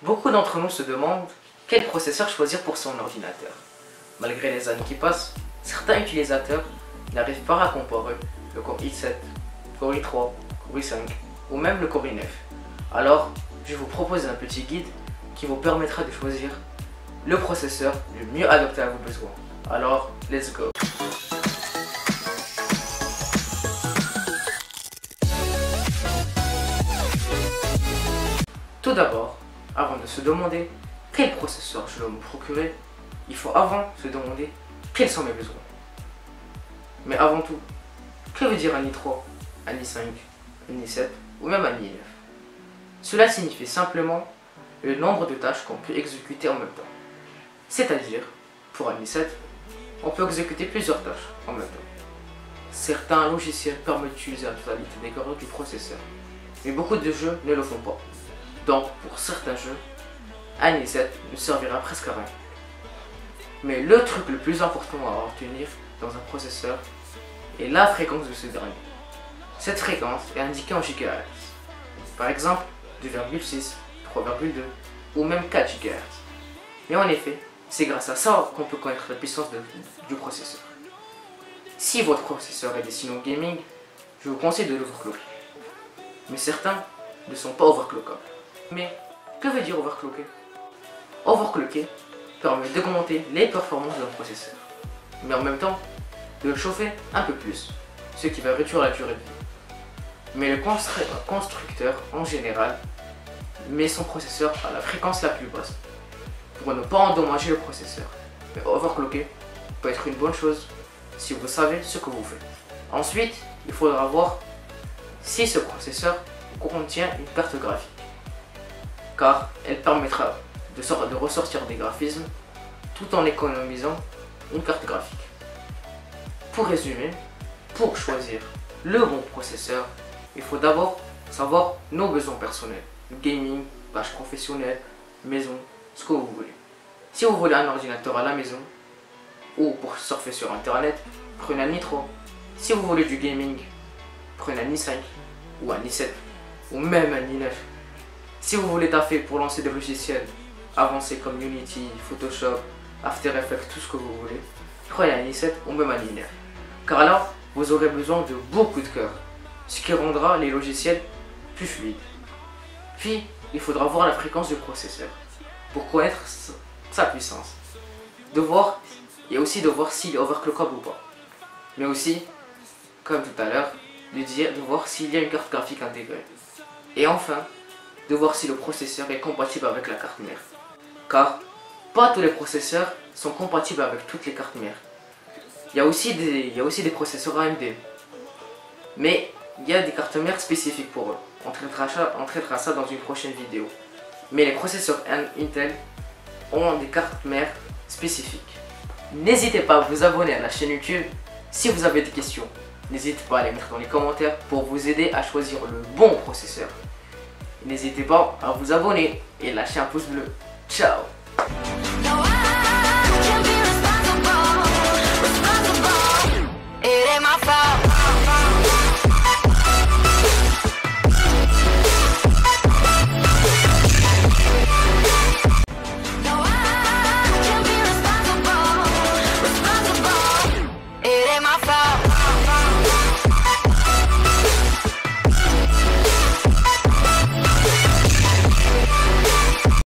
Beaucoup d'entre nous se demandent quel processeur choisir pour son ordinateur. Malgré les années qui passent, certains utilisateurs n'arrivent pas à comparer le Core i7, Core i3, Core i5 ou même le Core i9. Alors, je vais vous proposer un petit guide qui vous permettra de choisir le processeur le mieux adapté à vos besoins. Alors, let's go! Tout d'abord, avant de se demander quel processeur je dois me procurer, il faut avant se demander quels sont mes besoins. Mais avant tout, que veut dire un i3, un i5, un i7 ou même un i9? Cela signifie simplement le nombre de tâches qu'on peut exécuter en même temps. C'est-à-dire, pour un i7, on peut exécuter plusieurs tâches en même temps. Certains logiciels permettent d'utiliser la totalité des cœurs du processeur, mais beaucoup de jeux ne le font pas. Donc, pour certains jeux, un i7 ne servira presque à rien. Mais le truc le plus important à retenir dans un processeur est la fréquence de ce dernier. Cette fréquence est indiquée en GHz. Par exemple, 2,6, 3,2 ou même 4 GHz. Mais en effet, c'est grâce à ça qu'on peut connaître la puissance du processeur. Si votre processeur est destiné au gaming, je vous conseille de l'overclocker. Mais certains ne sont pas overclockables. Mais que veut dire overclocker? Overclocker permet d'augmenter les performances d'un processeur, mais en même temps de le chauffer un peu plus, ce qui va réduire la durée de vie. Mais le constructeur en général met son processeur à la fréquence la plus basse pour ne pas endommager le processeur. Mais overclocker peut être une bonne chose si vous savez ce que vous faites. Ensuite, il faudra voir si ce processeur contient une carte graphique, car elle permettra de ressortir des graphismes tout en économisant une carte graphique. Pour résumer, pour choisir le bon processeur, il faut d'abord savoir nos besoins personnels, gaming, tâches professionnelles, maison, ce que vous voulez. Si vous voulez un ordinateur à la maison ou pour surfer sur internet, prenez un i3. Si vous voulez du gaming, prenez un i5 ou un i7 ou même un i9. Si vous voulez taffer pour lancer des logiciels avancés comme Unity, Photoshop, After Effects, tout ce que vous voulez, prenez un i7 ou même un i9. Car là, vous aurez besoin de beaucoup de cœur, ce qui rendra les logiciels plus fluides. Puis, il faudra voir la fréquence du processeur pour connaître sa puissance. Et aussi de voir s'il est overclockable ou pas. Mais aussi, comme tout à l'heure, de voir s'il y a une carte graphique intégrée. Et enfin, de voir si le processeur est compatible avec la carte mère. Car pas tous les processeurs sont compatibles avec toutes les cartes mères. Il y a aussi des processeurs AMD. Mais il y a des cartes mères spécifiques pour eux. On traitera ça dans une prochaine vidéo. Mais les processeurs Intel ont des cartes mères spécifiques. N'hésitez pas à vous abonner à la chaîne YouTube. Si vous avez des questions, n'hésitez pas à les mettre dans les commentaires pour vous aider à choisir le bon processeur. N'hésitez pas à vous abonner et lâcher un pouce bleu. Ciao! It ain't my fault.